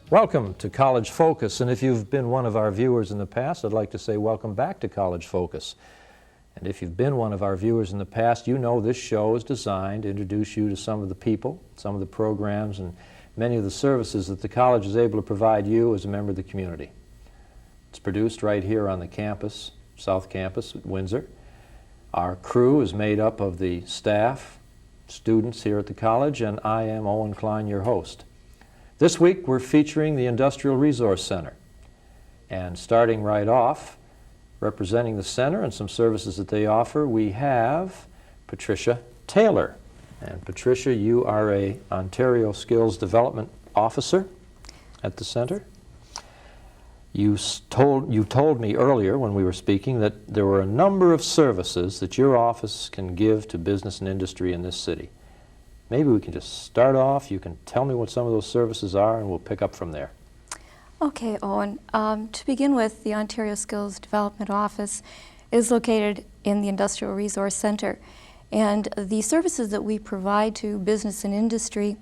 Welcome to College Focus, and if you've been one of our viewers in the past, I'd like to say welcome back to College Focus. And if you've been one of our viewers in the past, you know this show is designed to introduce you to some of the people, some of the programs, and many of the services that the college is able to provide you as a member of the community. It's produced right here on the campus, South Campus at Windsor. Our crew is made up of the staff, students here at the college, and I am Owen Klein, your host. This week we're featuring the Industrial Resource Center, and starting right off, representing the center and some services that they offer, we have Patricia Taylor. And Patricia, you are a Ontario Skills Development Officer at the center. You told me earlier when we were speaking that there were a number of services that your office can give to business and industry in this city. Maybe we can just start off. You can tell me what some of those services are, and we'll pick up from there. Okay, Owen. To begin with, the Ontario Skills Development Office is located in the Industrial Resource Center. And the services that we provide to business and industry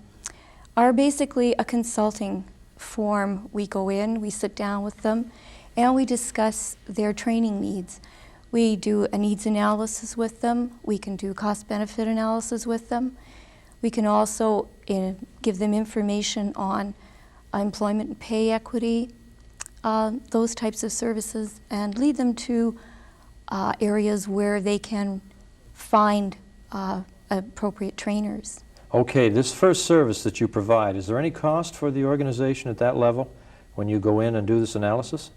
are basically a consulting form. We go in, we sit down with them, and we discuss their training needs. We do a needs analysis with them. We can do cost-benefit analysis with them. We can also give them information on employment and pay equity, those types of services, and lead them to areas where they can find appropriate trainers. Okay, this first service that you provide, is there any cost for the organization at that level when you go in and do this analysis?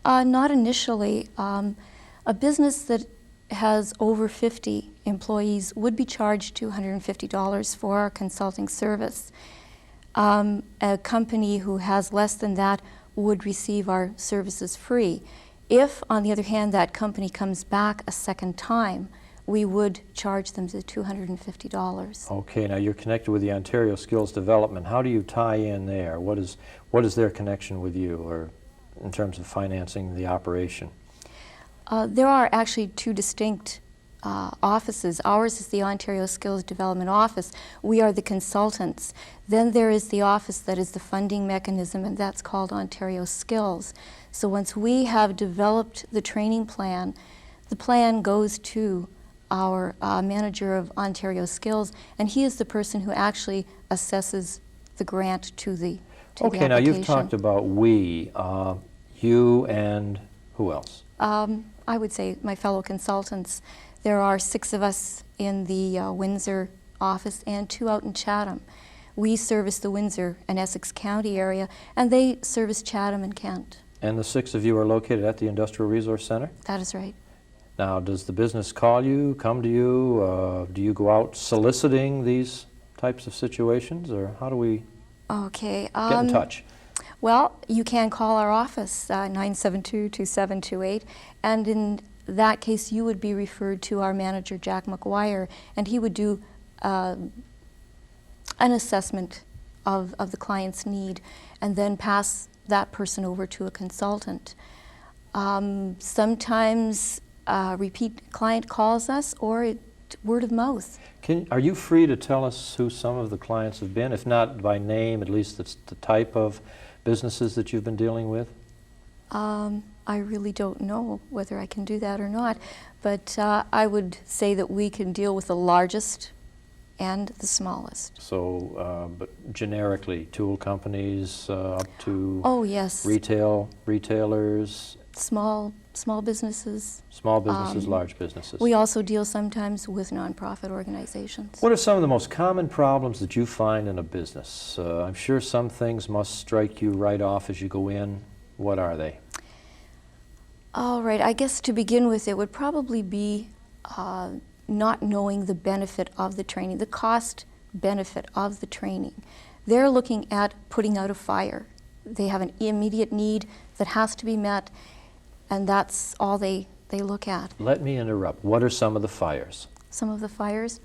Not initially. A business that has over 50 employees would be charged $250 for our consulting service. A company who has less than that would receive our services free. If, on the other hand, that company comes back a second time, we would charge them the $250. Okay, now you're connected with the Ontario Skills Development. How do you tie in there? What is their connection with you, or in terms of financing the operation? There are actually two distinct offices. Ours is the Ontario Skills Development Office. We are the consultants. Then there is the office that is the funding mechanism, and that's called Ontario Skills. So once we have developed the training plan, the plan goes to our manager of Ontario Skills, and he is the person who actually assesses the grant to the Okay, now you've talked about we, you and who else? I would say my fellow consultants. There are 6 of us in the Windsor office and 2 out in Chatham. We service the Windsor and Essex County area, and they service Chatham and Kent. And the 6 of you are located at the Industrial Resource Center? That is right. Now, does the business call you, come to you? Do you go out soliciting these types of situations, or how do we get in touch? Well, you can call our office, 972-2728, and in that case you would be referred to our manager, Jack McGuire, and he would do an assessment of the client's need and then pass that person over to a consultant. Sometimes a repeat client calls us, or word of mouth. Are you free to tell us who some of the clients have been? If not by name, at least it's the type of businesses that you've been dealing with? I really don't know whether I can do that or not, but I would say that we can deal with the largest and the smallest. So, but generically, tool companies up to yes, retailers? Small businesses. Small businesses, large businesses. We also deal sometimes with nonprofit organizations. What are some of the most common problems that you find in a business? I'm sure some things must strike you right off as you go in. What are they? All right, I guess to begin with, it would probably be not knowing the benefit of the training, the cost benefit of the training. They're looking at putting out a fire. They have an immediate need that has to be met, and that's all they look at. Let me interrupt. What are some of the fires? Some of the fires: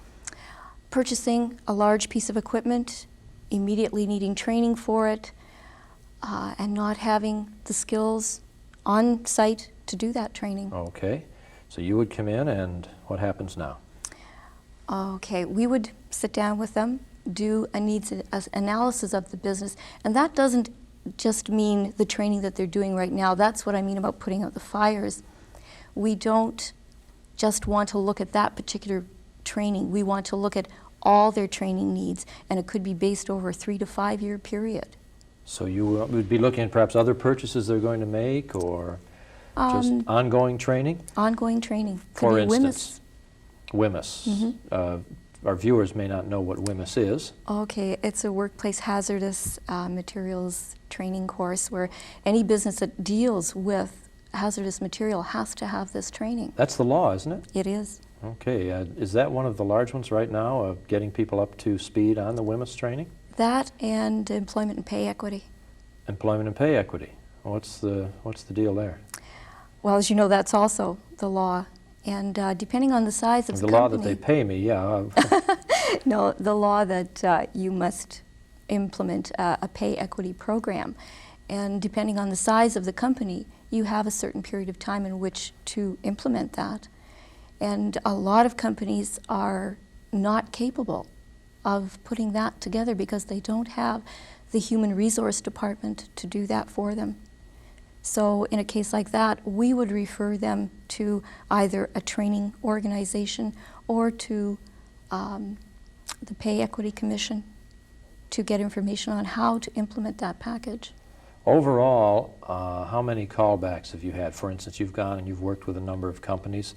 purchasing a large piece of equipment, immediately needing training for it, and not having the skills on site to do that training. Okay. So you would come in, and what happens now? Okay, we would sit down with them, do a needs analysis of the business, and that doesn't just mean the training that they're doing right now. That's what I mean about putting out the fires. We don't just want to look at that particular training. We want to look at all their training needs, and it could be based over a 3 to 5 year period. So you would be looking at perhaps other purchases they're going to make, or just ongoing training? Ongoing training. Could For be instance, WHMIS. Our viewers may not know what WHMIS is. Okay, it's a workplace hazardous materials training course where any business that deals with hazardous material has to have this training. That's the law, isn't it? It is. Okay. Is that one of the large ones right now, getting people up to speed on the WHMIS training? That and employment and pay equity. Employment and pay equity. What's the deal there? Well, as you know, that's also the law. And depending on the size of The the law company. that they pay me, yeah. No, the law that you must implement a pay equity program. And depending on the size of the company, you have a certain period of time in which to implement that. And a lot of companies are not capable of putting that together because they don't have the human resource department to do that for them. So in a case like that, we would refer them to either a training organization or to the Pay Equity Commission to get information on how to implement that package. Overall, how many callbacks have you had? For instance, you've gone and you've worked with a number of companies.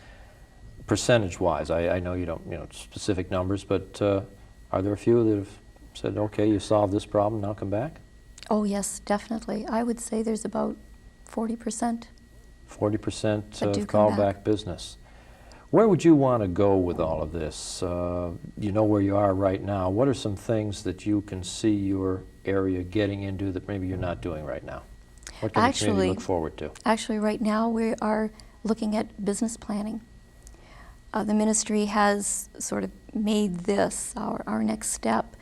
Percentage-wise, I know you don't, specific numbers, but are there a few that have said, okay, you solved this problem, now come back? Oh yes, definitely. I would say there's about 40%. 40% That do of come callback back. business. Where would you want to go with all of this? You know where you are right now. What are some things that you can see your area getting into that maybe you're not doing right now? What can the community Actually- look forward to? Actually, right now we are looking at business planning. The ministry has sort of made this our next step,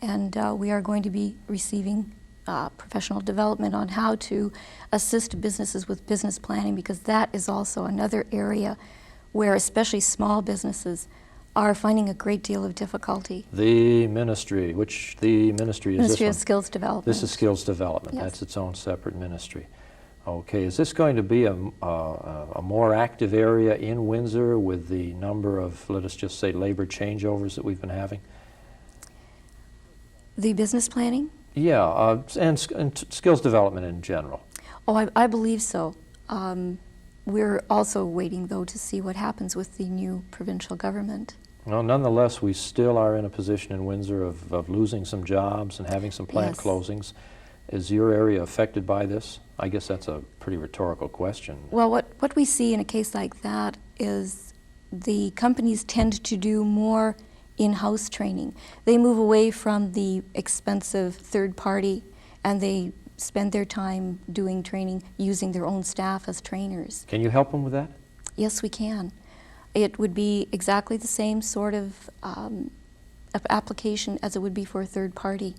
and we are going to be receiving professional development on how to assist businesses with business planning, because that is also another area where especially small businesses are finding a great deal of difficulty. The ministry, which the ministry is Ministry this of one? Skills Development. This is skills development. Yes. That's its own separate ministry. Okay, is this going to be a more active area in Windsor with the number of, let us just say, labor changeovers that we've been having? The business planning? Yeah, and skills development in general. Oh, I believe so. We're also waiting, though, to see what happens with the new provincial government. Well, nonetheless, we still are in a position in Windsor of losing some jobs and having some plant Yes. closings. Is your area affected by this? I guess that's a pretty rhetorical question. Well, what we see in a case like that is the companies tend to do more in-house training. They move away from the expensive third party, and they spend their time doing training using their own staff as trainers. Can you help them with that? Yes, we can. It would be exactly the same sort of application as it would be for a third party.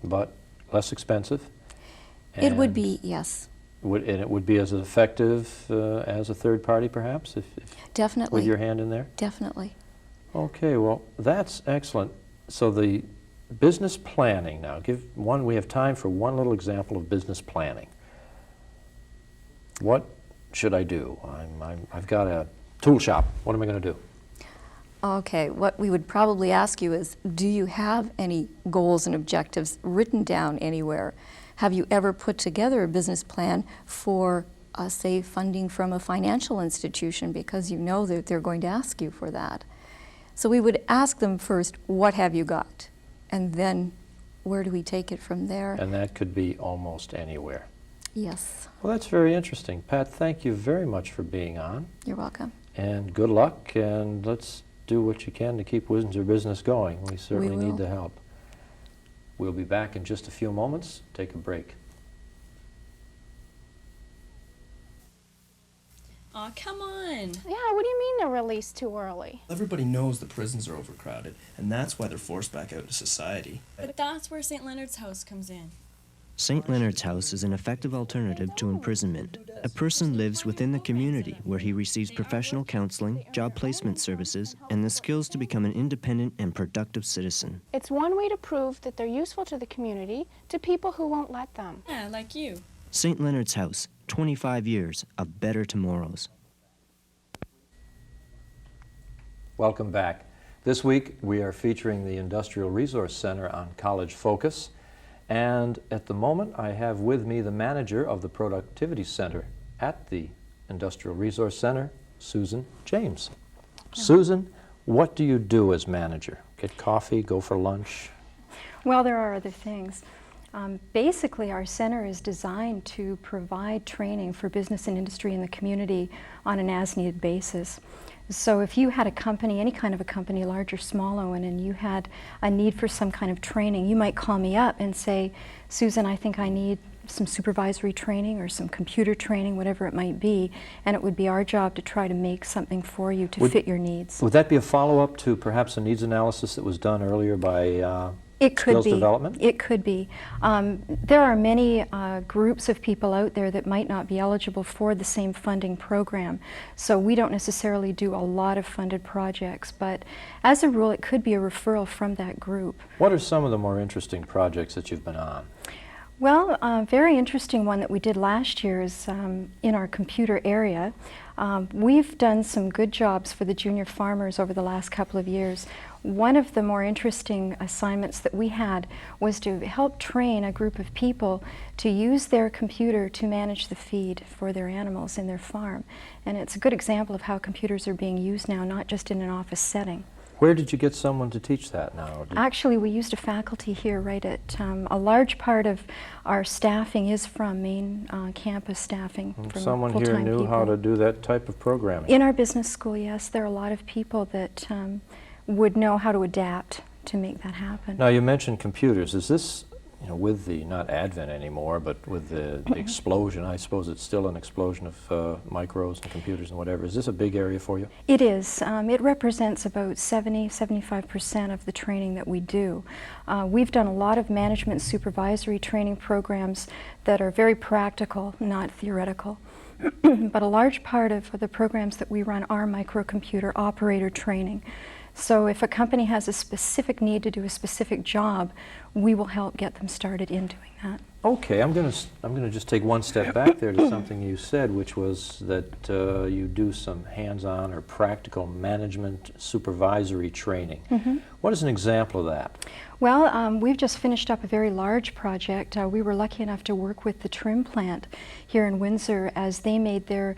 But less expensive? It would and be, yes, and it would be as effective as a third party, perhaps, if definitely. with your hand in there? Definitely. Okay, well, that's excellent. So the business planning now, we have time for one little example of business planning. What should I do? I've got a tool shop. What am I going to do? Okay, what we would probably ask you is, do you have any goals and objectives written down anywhere? Have you ever put together a business plan for, say, funding from a financial institution, because you know that they're going to ask you for that? So we would ask them first, what have you got? And then where do we take it from there? And that could be almost anywhere. Yes, Well, that's very interesting. Pat, thank you very much for being on, you're welcome. and good luck, and let's do what you can to keep Windsor business going. We certainly will. need the help. We'll be back in just a few moments. Take a break. Aw, come on. Yeah, what do you mean they're released too early? Everybody knows the prisons are overcrowded, and that's why they're forced back out to society. But that's where St. Leonard's House comes in. St. Leonard's House is an effective alternative to imprisonment. A person lives within the community where he receives professional counseling, job placement services, and the skills to become an independent and productive citizen. It's one way to prove that they're useful to the community to people who won't let them. Yeah, like you. St. Leonard's House, 25 years of better tomorrows. Welcome back. This week we are featuring the Industrial Resource Center on College Focus. And at the moment, I have with me the manager of the Productivity Center at the Industrial Resource Center, Susan James. Susan, what do you do as manager? Get coffee, go for lunch? Well, there are other things. Basically, our center is designed to provide training for business and industry in the community on an as-needed basis. So if you had a company, any kind of a company, large or small, Owen, and you had a need for some kind of training, you might call me up and say, Susan, I think I need some supervisory training or some computer training, whatever it might be, and it would be our job to try to make something for you to fit your needs. Would that be a follow-up to perhaps a needs analysis that was done earlier by It could skills be. development? It could be. There are many groups of people out there that might not be eligible for the same funding program. So we don't necessarily do a lot of funded projects, but as a rule it could be a referral from that group. What are some of the more interesting projects that you've been on? Well, a very interesting one that we did last year is in our computer area. We've done some good jobs for the junior farmers over the last couple of years. One of the more interesting assignments that we had was to help train a group of people to use their computer to manage the feed for their animals in their farm. And it's a good example of how computers are being used now, not just in an office setting. Where did you get someone to teach that now? Actually, we used a faculty here right at, a large part of our staffing is from main campus staffing. From Someone here full-time knew how people. to do that type of programming. In our business school, yes, there are a lot of people that would know how to adapt to make that happen. Now you mentioned computers. Is this, with the, not advent anymore, but with the explosion, I suppose it's still an explosion of micros and computers and whatever, is this a big area for you? It is. It represents about 75% of the training that we do. We've done a lot of management supervisory training programs that are very practical, not theoretical. But a large part of the programs that we run are microcomputer operator training. So if a company has a specific need to do a specific job, we will help get them started in doing that. Okay, I'm going to just take one step back there to something you said, which was that you do some hands-on or practical management supervisory training. Mm-hmm. What is an example of that? Well, we've just finished up a very large project. We were lucky enough to work with the Trim plant here in Windsor as they made their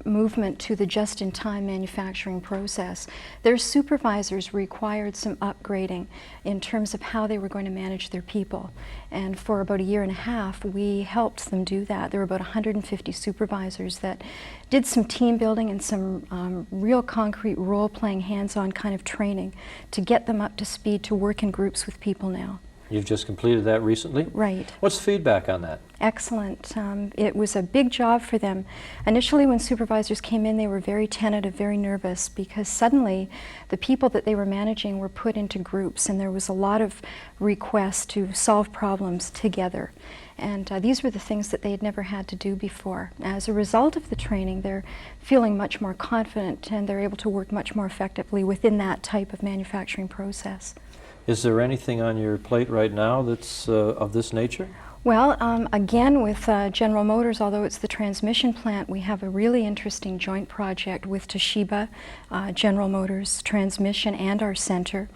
movement to the just-in-time manufacturing process. Their supervisors required some upgrading in terms of how they were going to manage their people. And for about a year and a half, we helped them do that. There were about 150 supervisors that did some team building and some real concrete role-playing, hands-on kind of training to get them up to speed to work in groups with people now. You've just completed that recently? Right. What's the feedback on that? Excellent. It was a big job for them. Initially, when supervisors came in, they were very tentative, very nervous, because suddenly the people that they were managing were put into groups, and there was a lot of requests to solve problems together. And these were the things that they had never had to do before. As a result of the training, they're feeling much more confident, and they're able to work much more effectively within that type of manufacturing process. Is there anything on your plate right now that's of this nature? Well, again with General Motors, although it's the transmission plant, we have a really interesting joint project with Toshiba, General Motors Transmission, and our center.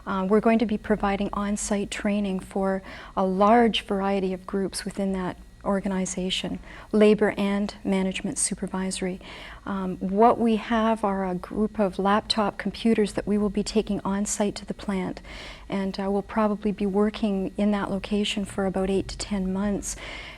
We're going to be providing on-site training for a large variety of groups within that organization, labor and management supervisory. What we have are a group of laptop computers that we will be taking on-site to the plant, and we'll probably be working in that location for about 8 to 10 months,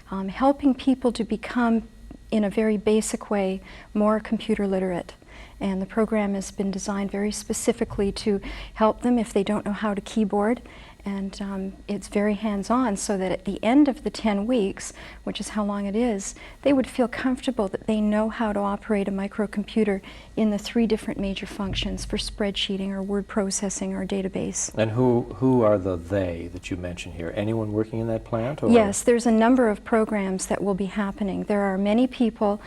helping people to become, in a very basic way, more computer literate. And the program has been designed very specifically to help them if they don't know how to keyboard, And it's very hands-on, so that at the end of the 10 weeks, which is how long it is, they would feel comfortable that they know how to operate a microcomputer in the 3 different major functions for spreadsheeting or word processing or database. And who are the they that you mentioned here? Anyone working in that plant? Or? Yes, there's a number of programs that will be happening. There are many people,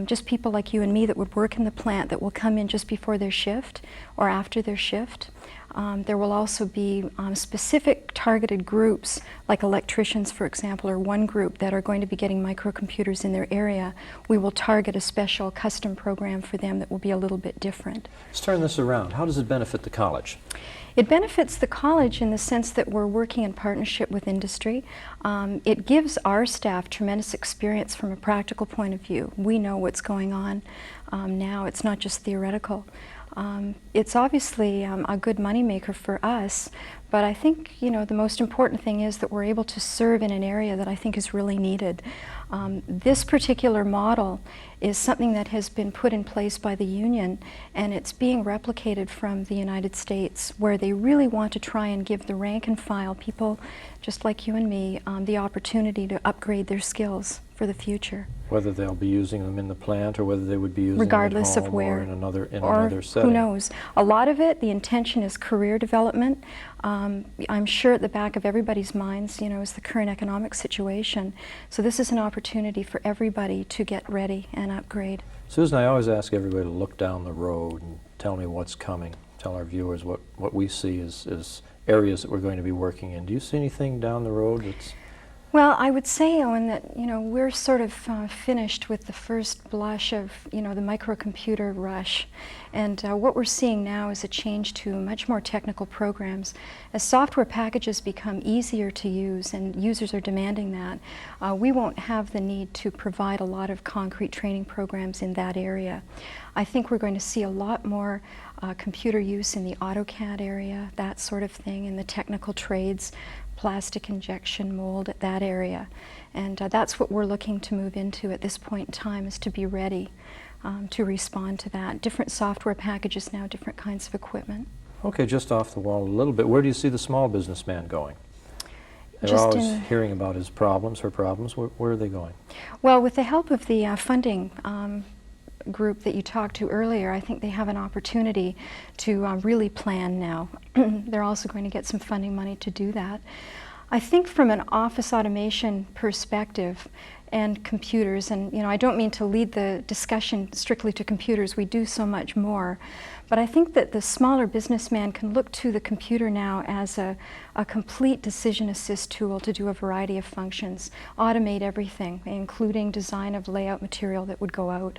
just people like you and me, that would work in the plant that will come in just before their shift or after their shift. There will also be specific targeted groups, like electricians, for example, or one group that are going to be getting microcomputers in their area. We will target a special custom program for them that will be a little bit different. Let's turn this around. How does it benefit the college? It benefits the college in the sense that we're working in partnership with industry. It gives our staff tremendous experience from a practical point of view. We know what's going on now. It's not just theoretical. It's obviously a good moneymaker for us, but I think, you know, the most important thing is that we're able to serve in an area that I think is really needed. This particular model is something that has been put in place by the union, and it's being replicated from the United States, where they really want to try and give the rank and file, people just like you and me, the opportunity to upgrade their skills for the future. Whether they'll be using them in the plant or whether they would be using Regardless them at of home where. or in another Or setting. who knows? A lot of it, the intention is career development. I'm sure at the back of everybody's minds, you know, is the current economic situation. So this is an opportunity for everybody to get ready and upgrade. Susan, I always ask everybody to look down the road and tell me what's coming. Tell our viewers what we see as areas that we're going to be working in. Do you see anything down the road that's... Well, I would say, Owen, that, you know, we're sort of finished with the first blush of, you know, the microcomputer rush. And what we're seeing now is a change to much more technical programs. As software packages become easier to use, and users are demanding that, we won't have the need to provide a lot of concrete training programs in that area. I think we're going to see a lot more computer use in the AutoCAD area, that sort of thing, in the technical trades, plastic injection mold, that area. And that's what we're looking to move into at this point in time, is to be ready to respond to that. Different software packages now, different kinds of equipment. Okay, just off the wall a little bit, where do you see the small businessman going? They're Just always hearing about his problems, her problems. Where are they going? Well, with the help of the funding group that you talked to earlier, I think they have an opportunity to really plan now. They're also going to get some funding money to do that. I think from an office automation perspective and computers, and you know, I don't mean to lead the discussion strictly to computers, we do so much more, but I think that the smaller businessman can look to the computer now as a complete decision assist tool to do a variety of functions, automate everything, including design of layout material that would go out.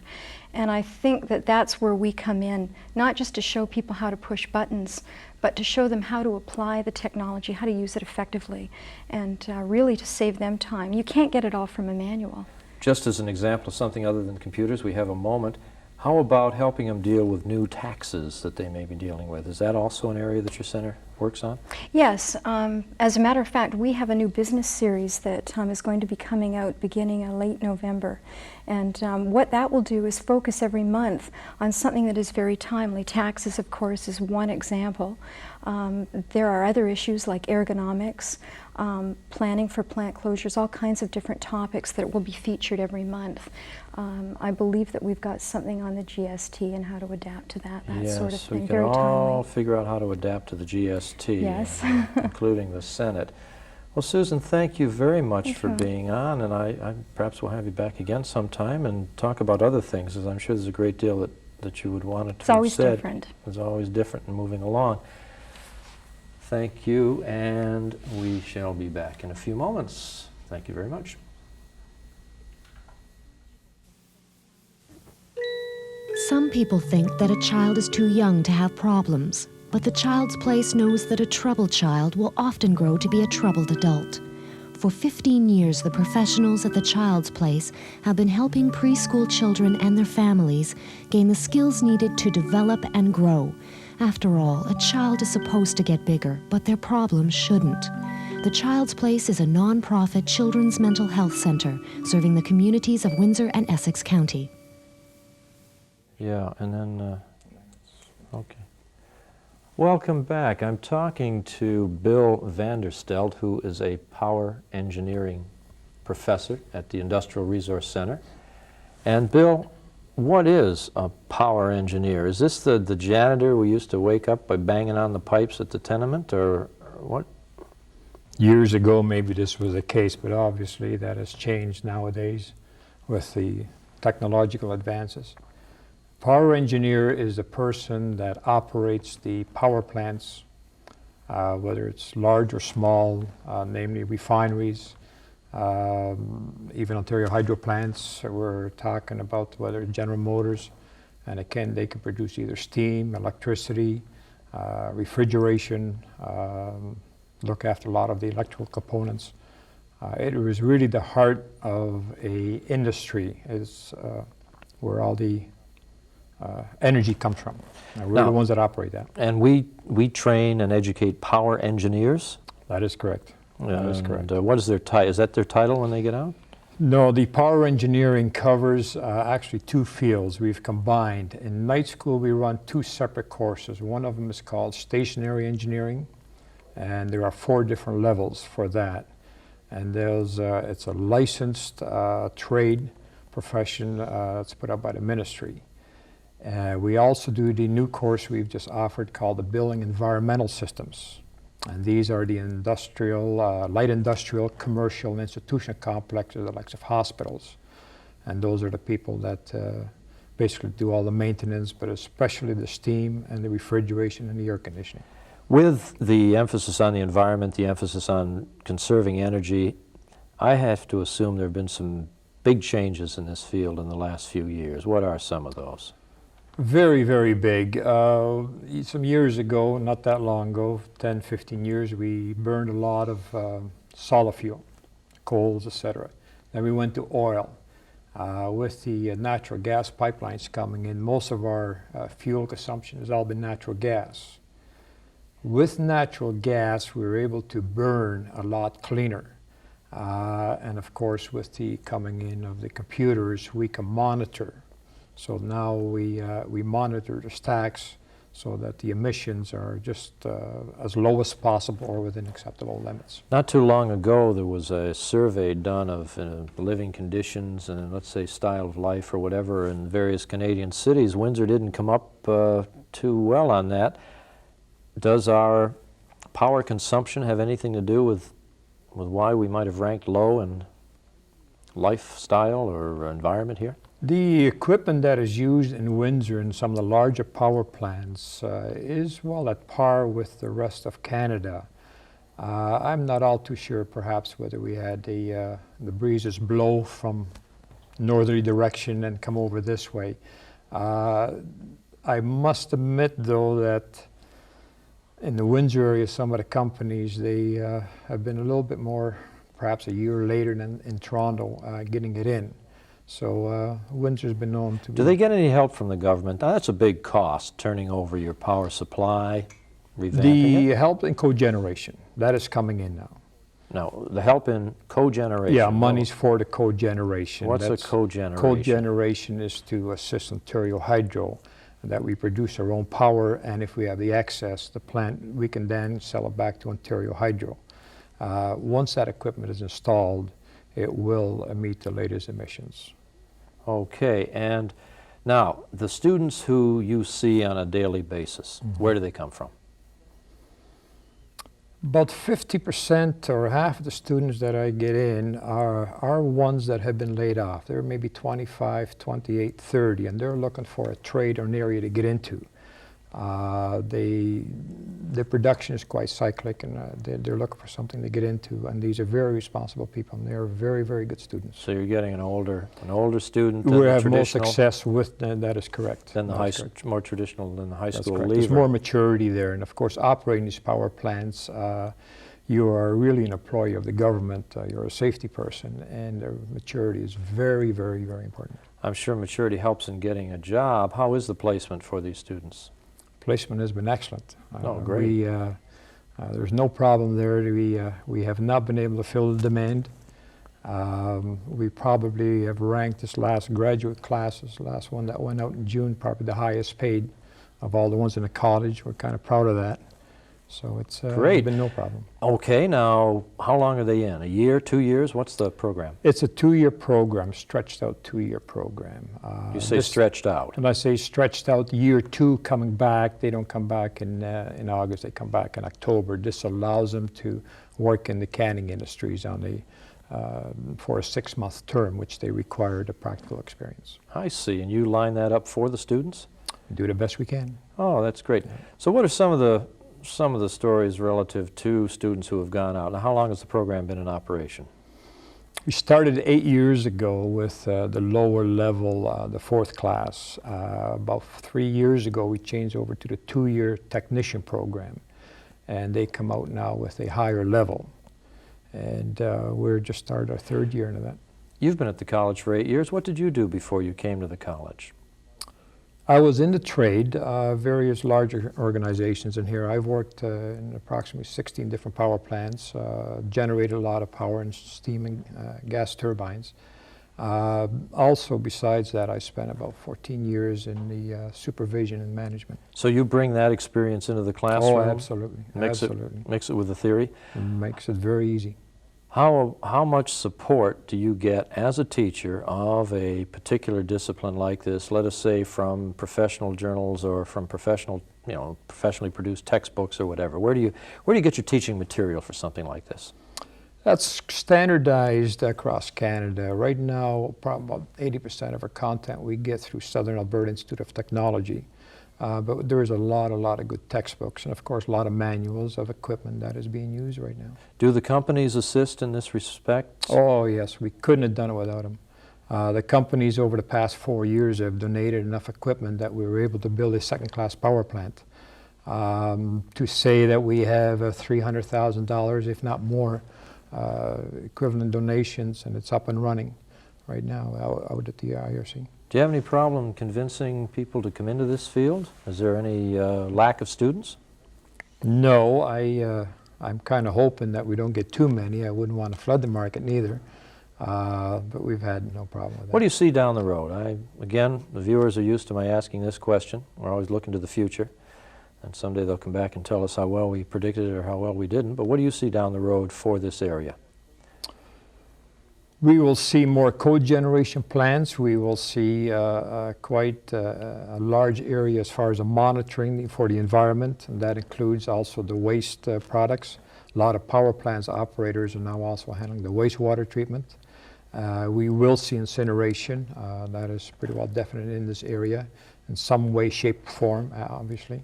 And I think that that's where we come in, not just to show people how to push buttons, but to show them how to apply the technology, how to use it effectively, and really to save them time. You can't get it all from a manual. Just as an example of something other than computers, we have a moment. How about helping them deal with new taxes that they may be dealing with? Is that also an area that your center works on? Yes. As a matter of fact, we have a new business series that is going to be coming out beginning late November. And what that will do is focus every month on something that is very timely. Taxes, of course, is one example. There are other issues like ergonomics, planning for plant closures, all kinds of different topics that will be featured every month. I believe that we've got something on the GST and how to adapt to that sort of Yes, thing. we can Very all timely. figure out how to adapt to the GST, Yes. including the Senate. Well, Susan, thank you very much Thank for you. being on, and I perhaps will have you back again sometime and talk about other things, as I'm sure there's a great deal that you would want to It's have always said. different. It's always different and moving along. Thank you, and we shall be back in a few moments. Thank you very much. Some people think that a child is too young to have problems, but the Child's Place knows that a troubled child will often grow to be a troubled adult. For 15 years, the professionals at the Child's Place have been helping preschool children and their families gain the skills needed to develop and grow. After all, a child is supposed to get bigger, but their problems shouldn't. The Child's Place is a non-profit children's mental health center serving the communities of Windsor and Essex County. Yeah, and then, okay. Welcome back. I'm talking to Bill Vanderstelt, who is a power engineering professor at the Industrial Resource Center. And Bill, what is a power engineer? Is this the janitor we used to wake up by banging on the pipes at the tenement, or what? Years ago, maybe this was the case, but obviously that has changed nowadays with the technological advances. Power engineer is the person that operates the power plants, whether it's large or small, namely refineries, even Ontario hydro plants. We're talking about whether General Motors, and again, they can produce either steam, electricity, refrigeration, look after a lot of the electrical components. It was really the heart of a industry, is where all the energy comes from. We're Now, the ones that operate that. And we train and educate power engineers? That is correct. That is correct. What is their title? Is that their title when they get out? No, the power engineering covers actually two fields we've combined. In night school, we run two separate courses. One of them is called stationary engineering, and there are 4 different levels for that. And it's a licensed trade profession that's put up by the ministry. We also do the new course we've just offered called the Building Environmental Systems. And these are the industrial, light industrial, commercial, and institutional complexes, the likes of hospitals. And those are the people that basically do all the maintenance, but especially the steam and the refrigeration and the air conditioning. With the emphasis on the environment, the emphasis on conserving energy, I have to assume there have been some big changes in this field in the last few years. What are some of those? Very, very big. Some years ago, not that long ago, 10, 15 years, we burned a lot of solid fuel, coals, etc. Then we went to oil. With the natural gas pipelines coming in, most of our fuel consumption has all been natural gas. With natural gas, we were able to burn a lot cleaner. And of course, with the coming in of the computers, we can monitor. So now we monitor the stacks so that the emissions are just as low as possible or within acceptable limits. Not too long ago, there was a survey done of living conditions and, let's say, style of life or whatever in various Canadian cities. Windsor didn't come up too well on that. Does our power consumption have anything to do with why we might have ranked low in lifestyle or environment here? The equipment that is used in Windsor and some of the larger power plants is well at par with the rest of Canada. I'm not all too sure perhaps whether we had the breezes blow from northerly direction and come over this way. I must admit though that in the Windsor area, some of the companies, they have been a little bit more, perhaps a year later than in Toronto, getting it in. So Windsor's been known to. Do they get any help from the government? Now, that's a big cost, turning over your power supply, revamping The it. help in cogeneration, that is coming in now. No, the help in cogeneration. Yeah, money's for the cogeneration. What's a cogeneration? Cogeneration is to assist Ontario Hydro, that we produce our own power, and if we have the excess, the plant, we can then sell it back to Ontario Hydro. Once that equipment is installed, it will meet the latest emissions. Okay, and now, the students who you see on a daily basis, where do they come from? About 50% or half of the students that I get in are ones that have been laid off. They're maybe 25, 28, 30, and they're looking for a trade or an area to get into. The production is quite cyclic, and they're looking for something to get into, and these are very responsible people, and they're very, very good students. So you're getting an older student We than the have more traditional, success with that is correct. than the That high, is correct. more traditional than the high That's school correct. leaver. There's more maturity there, and of course, operating these power plants, you are really an employee of the government. You're a safety person, and maturity is very, very, very important. I'm sure maturity helps in getting a job. How is the placement for these students? Placement has been excellent. Oh, great. There's no problem there. We have not been able to fill the demand. We probably have ranked this last graduate class, this last one that went out in June, probably the highest paid of all the ones in the college. We're kind of proud of that. So it's Great. been no problem. Okay, now, how long are they in? A year, 2 years? What's the program? It's a 2-year program, stretched out 2-year program. You say stretched out. And I say stretched out, year 2 coming back. They don't come back in August, they come back in October. This allows them to work in the canning industries on the, for a 6-month term, which they require the practical experience. I see, and you line that up for the students? We do the best we can. Oh, that's great. So what are some of the stories relative to students who have gone out? Now, how long has the program been in operation? We started 8 years ago with the lower level, the 4th class. About 3 years ago, we changed over to the 2-year technician program, and they come out now with a higher level. And we're just started our 3rd year into that. You've been at the college for 8 years. What did you do before you came to the college? I was in the trade, various larger organizations in here. I've worked in approximately 16 different power plants, generated a lot of power in steam and gas turbines. Also, besides that, I spent about 14 years in the supervision and management. So you bring that experience into the classroom? Oh, absolutely. Absolutely. Mix it with the theory? It makes it very easy. How much support do you get as a teacher of a particular discipline like this, let us say from professional journals or from professionally produced textbooks or whatever? Where do you get your teaching material for something like this? That's standardized across Canada. Right now, probably about 80% of our content we get through Southern Alberta Institute of Technology. But there is a lot of good textbooks and, of course, a lot of manuals of equipment that is being used right now. Do the companies assist in this respect? Oh, yes. We couldn't have done it without them. The companies over the past 4 years have donated enough equipment that we were able to build a 2nd-class power plant. To say that we have $300,000, if not more, equivalent donations, and it's up and running right now out at the IRC. Do you have any problem convincing people to come into this field? Is there any lack of students? No, I'm kind of hoping that we don't get too many. I wouldn't want to flood the market neither, but we've had no problem with that. What do you see down the road? Again, the viewers are used to my asking this question. We're always looking to the future, and someday they'll come back and tell us how well we predicted it or how well we didn't. But what do you see down the road for this area? We will see more code generation plants. We will see quite a large area as far as the monitoring for the environment, and that includes also the waste products. A lot of power plants operators are now also handling the wastewater treatment. We will see incineration. That is pretty well definite in this area in some way, shape, or form, obviously.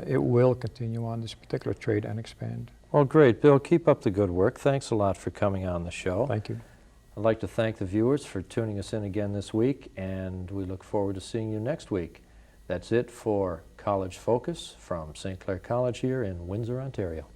It will continue on this particular trade and expand. Well, great. Bill, keep up the good work. Thanks a lot for coming on the show. Thank you. I'd like to thank the viewers for tuning us in again this week, and we look forward to seeing you next week. That's it for College Focus from St. Clair College here in Windsor, Ontario.